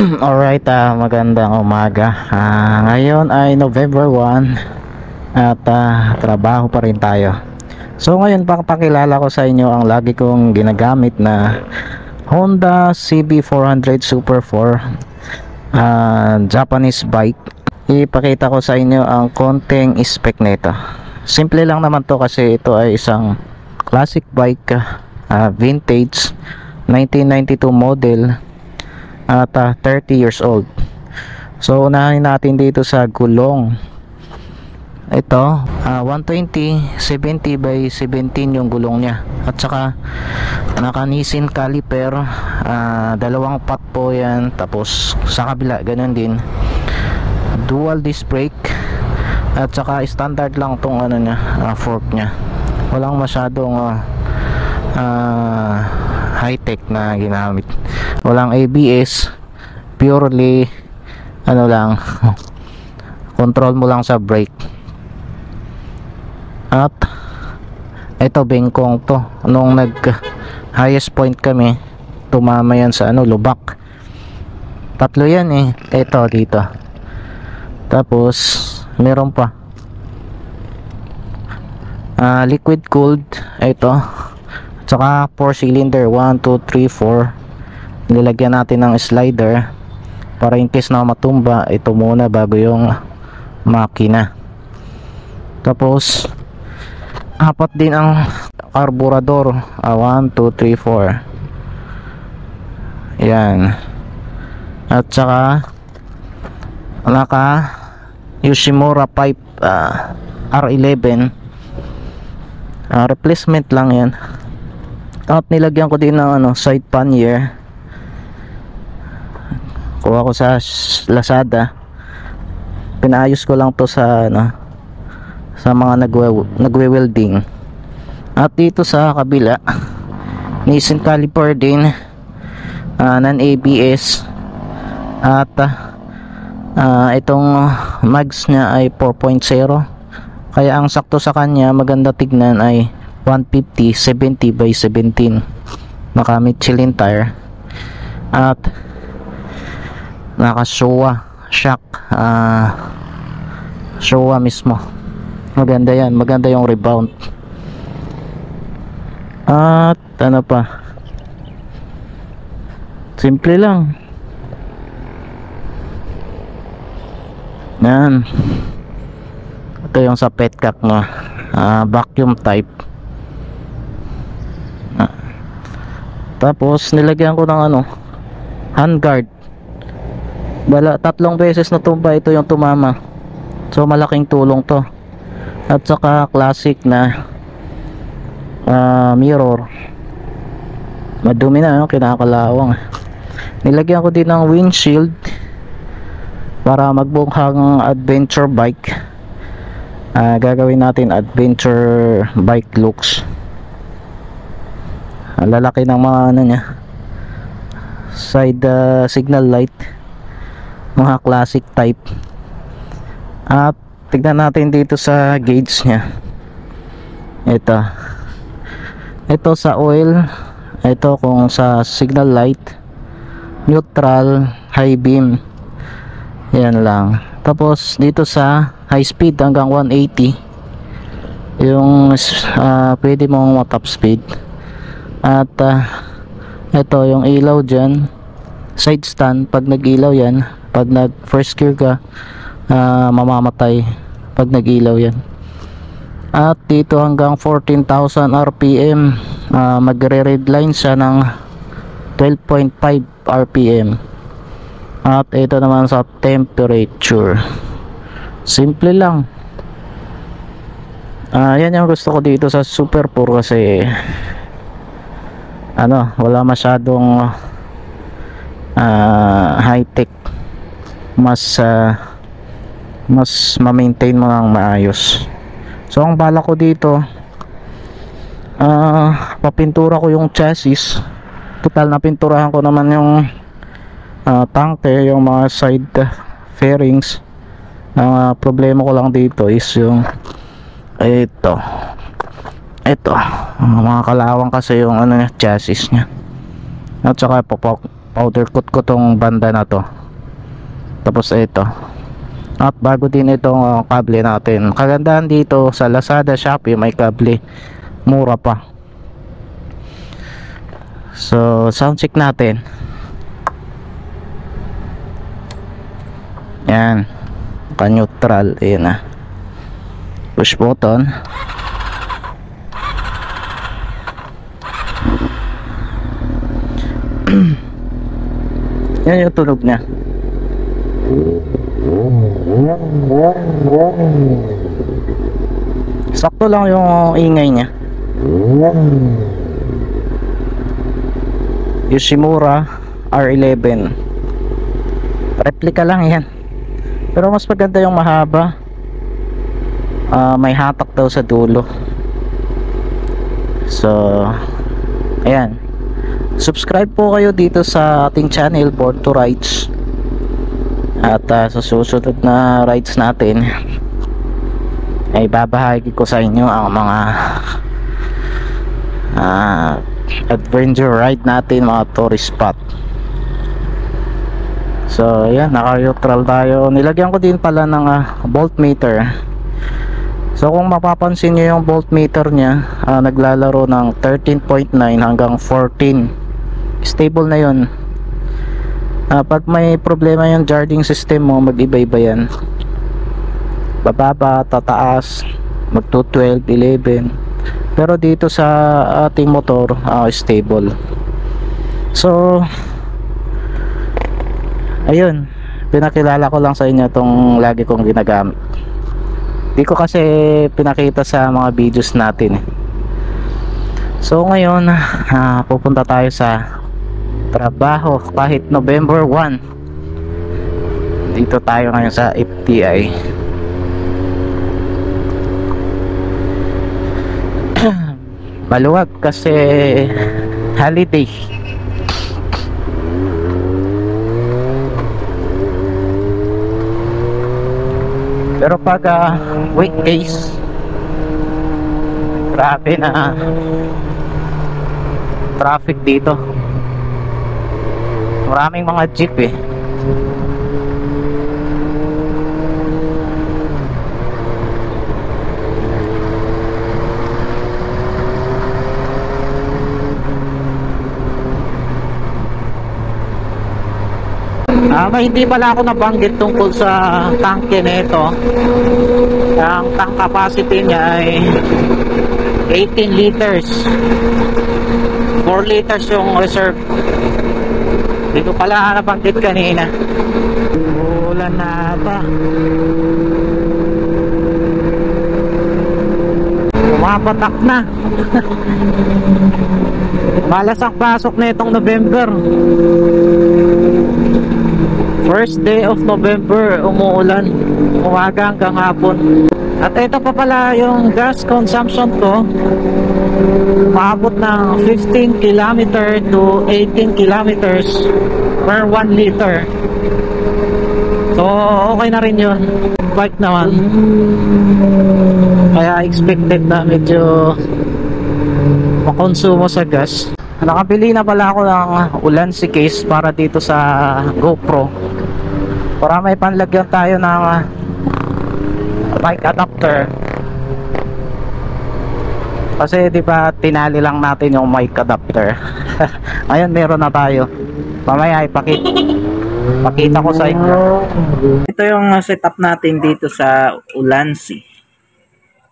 Alright, magandang umaga. Ngayon ay November 1 at trabaho pa rin tayo. So ngayon papakilala ko sa inyo ang lagi kong ginagamit na Honda CB400 Super 4 Japanese bike. Ipakita ko sa inyo ang konting spec nito. Simple lang naman to kasi ito ay isang classic bike, vintage 1992 model at 30 years old. So unahin natin dito sa gulong. Ito 120 70 by 17 yung gulong niya, at saka naka Nissin caliper, dalawang pot po yan. Tapos sa kabila ganun din, dual disc brake, at saka standard lang tong ano niya, fork niya. Walang masyadong high tech na ginamit. Walang ABS, purely ano lang control mo lang sa brake. At ito bengkong to, nung nag highest point kami tumama yan sa lubak. Tatlo yan ito dito, tapos meron pa liquid cooled ito, tsaka 4 cylinder 1, 2, 3, 4. Nilagyan natin ng slider para in case na matumba, ito muna bago yung makina. Tapos apat din ang carburador, 1, 2, 3, 4. Yan. At saka naka Yoshimura pipe, R11, replacement lang yan. At nilagyan ko din ng side pannier, kuha ko sa Lazada. Pinaayos ko lang to sa sa mga nagwe-welding. At dito sa kabila, Nissin caliper din, non-ABS, at itong mags niya ay 4.0, kaya ang sakto sa kanya maganda tignan ay 150 70 by 17. Naka Michelin tire at naka Showa shock, Showa mismo. Maganda yan, maganda yung rebound. At ano pa, simple lang yan. Ito yung sa petcock mo, vacuum type. Tapos nilagyan ko ng handguard. Tatlong beses na tumba ito yung tumama, so malaking tulong to. At saka classic na mirror, madumi na, kinakalawang. Nilagyan ko din ng windshield para magbukhang adventure bike. Gagawin natin adventure bike looks. Ang lalaki ng mga niya, side signal light, mga classic type. At tignan natin dito sa gauge nya. Ito sa oil, ito kung sa signal light, neutral, high beam, yan lang. Tapos dito sa high speed hanggang 180 yung pwede mong top speed. At ito yung ilaw dyan, side stand. Pag nag-ilaw yan, pag nag first gear ka, mamamatay pag nag-ilaw yan. At dito hanggang 14,000 RPM, magre-red line siya ng 12.5 RPM. At ito naman sa temperature, simple lang. Yan yung gusto ko dito sa Super 4 kasi wala masyadong high tech. Mas ma-maintain mo ng maayos. So ang bala ko dito, papintura ko yung chassis. Total na pinturahan ko naman yung tanke, yung mga side fairings. Ang problema ko lang dito is yung ito mga kalawang kasi yung chassis nya. At saka powder coat ko tong banda na to. Tapos ito. At bago din itong kable natin. Kagandahan dito sa Lazada, Shopee, may kable. Mura pa. So, sound check natin. Yan. Pa-neutral. Ayan na. Push button. Yan yung tunog niya. Sakto lang yung ingay niya. Yoshimura R11. Replica lang yan. Pero mas maganda yung mahaba. May hatak daw sa dulo. So, ayan. Subscribe po kayo dito sa ating channel, Born to Rides. At sa susunod na rides natin ay babahagi ko sa inyo ang mga adventure ride natin, mga tourist spot. So ayan, naka-neutral tayo. Nilagyan ko din pala ng voltmeter. So kung mapapansin nyo yung voltmeter nya, naglalaro ng 13.9 hanggang 14. Stable na yun. Pag may problema yung charging system mo, mag-iba-iba yan. Bababa, tataas, magto 12, 11. Pero dito sa ating motor, stable. So ayun, pinakilala ko lang sa inyo itong lagi kong ginagamit. Di ko kasi pinakita sa mga videos natin. So ngayon, pupunta tayo sa trabaho kahit November 1. Dito tayo ngayon sa FTI. Maluwag kasi holiday. Pero pag weekdays, grabe na traffic dito. Maraming mga jeep eh. May hindi pala ako nabanggit tungkol sa tanke nito. Ang tank capacity niya ay 18 liters. 4 liters yung reserve. Hindi ko pala nabanggit kanina. Ulan na ata. Bumabatak na. Malas ang pasok na itong November. First day of November, umuulan. Umaga hanggang hapon. At ito pa pala yung gas consumption ko. Maabot ng 15 km to 18 kilometers per 1 liter. So okay na rin yun. Bike naman. Kaya expected na medyo makonsumo sa gas. Nakabili na pala ako ng Ulanzi case para dito sa GoPro. Para may panlagyan tayo ng mic adapter. Kasi di ba tinali lang natin yung mic adapter. Ngayon meron na tayo. Mamaya ipakita ko sa inyo. Ito yung setup natin dito sa Ulanzi.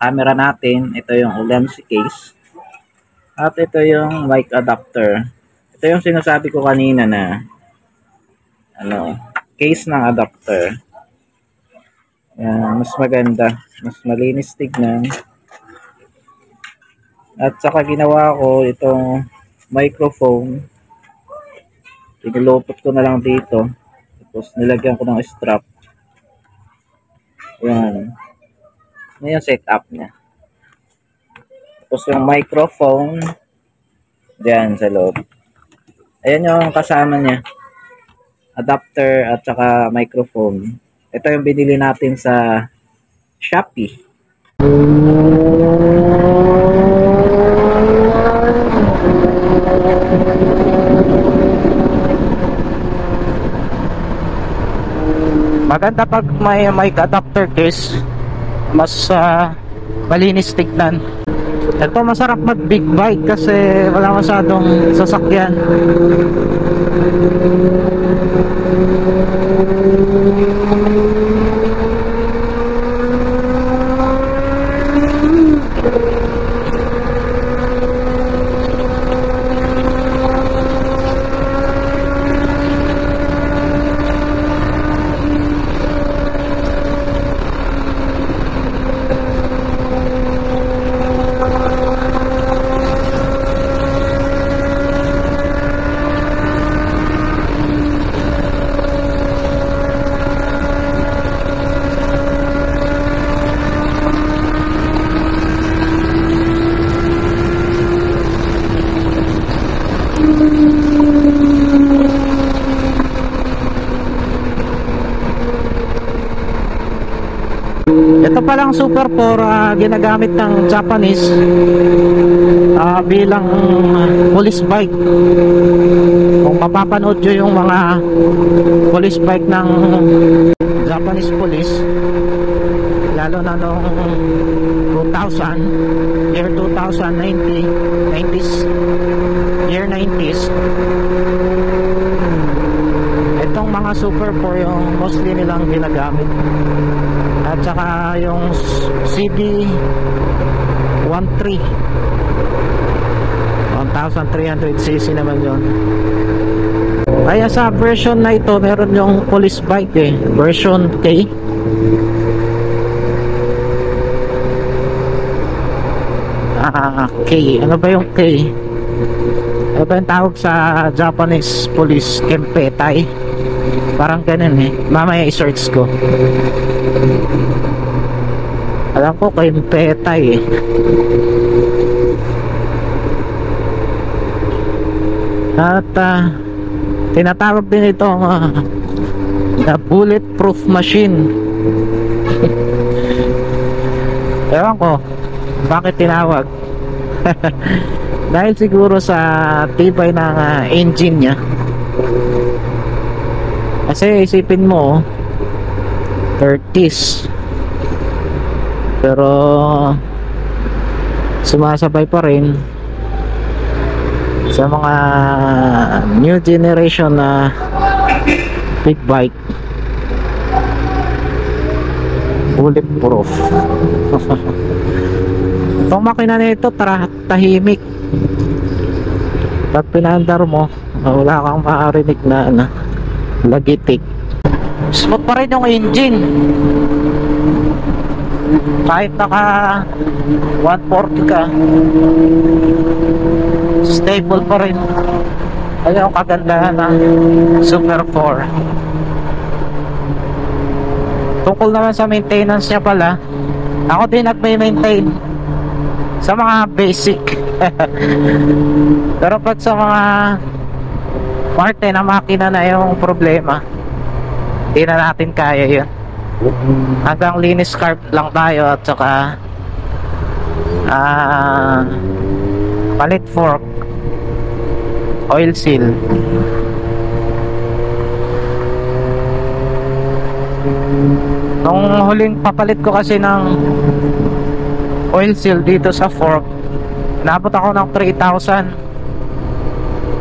Camera natin, ito yung Ulanzi case. At ito yung mic adapter. Ito yung sinasabi ko kanina na case ng adapter. Yan, mas maganda, mas malinis tignan. At saka ginawa ko itong microphone, pinulupot ko na lang dito, tapos nilagyan ko ng strap. Yan, yan yung setup niya. Tapos yung microphone dyan sa loob. Ayan yung kasama niya, adapter at saka microphone. Ito yung binili natin sa Shopee. Maganda pag may mic adapter case, mas malinis tignan. Ito masarap mag big bike kasi wala masyadong sasakyan. Ito palang Super 4, ginagamit ng Japanese bilang police bike. Kung mapapanood nyo yung mga police bike ng Japanese police, lalo na noong 2000, year 2090, 90s, year 90s, itong mga Super 4 yung mostly nilang ginagamit. At saka yung CB13 1300cc naman yun. Kaya sa version na ito meron yung police bike version K. K, ano ba yung K? Ano ba yung tawag sa Japanese police? Kempetai, parang ganun mamaya i-search ko. Alam ko Kempetai at tinatawag din ito na bulletproof machine. Ewan ko bakit tinawag. Dahil siguro sa tibay ng engine nya. Kasi isipin mo 30s pero sumasabay pa rin sa mga new generation na big bike. Bulletproof. Itong makina nito tahimik. Pag pinandar mo wala kang maarinig na lagitik. Smooth pa rin yung engine kahit naka 140 ka, stable pa rin. Ayun ang kagandahan ng Super 4. Tungkol naman sa maintenance nya pala, ako din nagme-maintain sa mga basic. Pero pag sa mga parte na makina na yung problema, hindi na natin kaya yun. Hanggang linis carb lang tayo at saka palit fork, oil seal. Nung huling papalit ko kasi ng oil seal dito sa fork, nabot ako ng 3,000.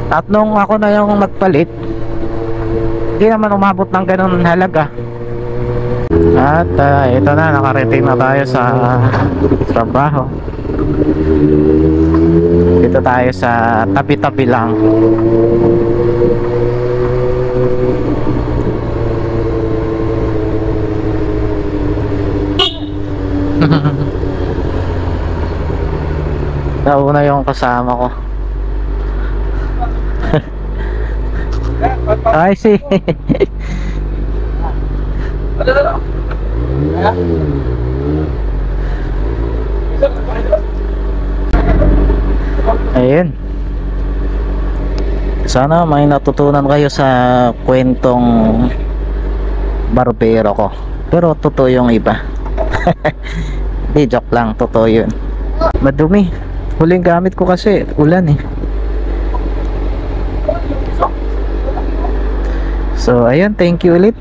At nung ako na yung nagpalit, hindi naman umabot ng ganun halaga. At ito na, nakarating na tayo sa trabaho. Dito tayo sa tabi-tabi lang. Nauna yung kasama ko. I see. Ayun. Sana may natutunan kayo sa kwentong barbero ko. Pero totoo yung iba. Di joke lang, totoo yun. Madumi. Huling gamit ko kasi ulan So ayun, thank you ulit.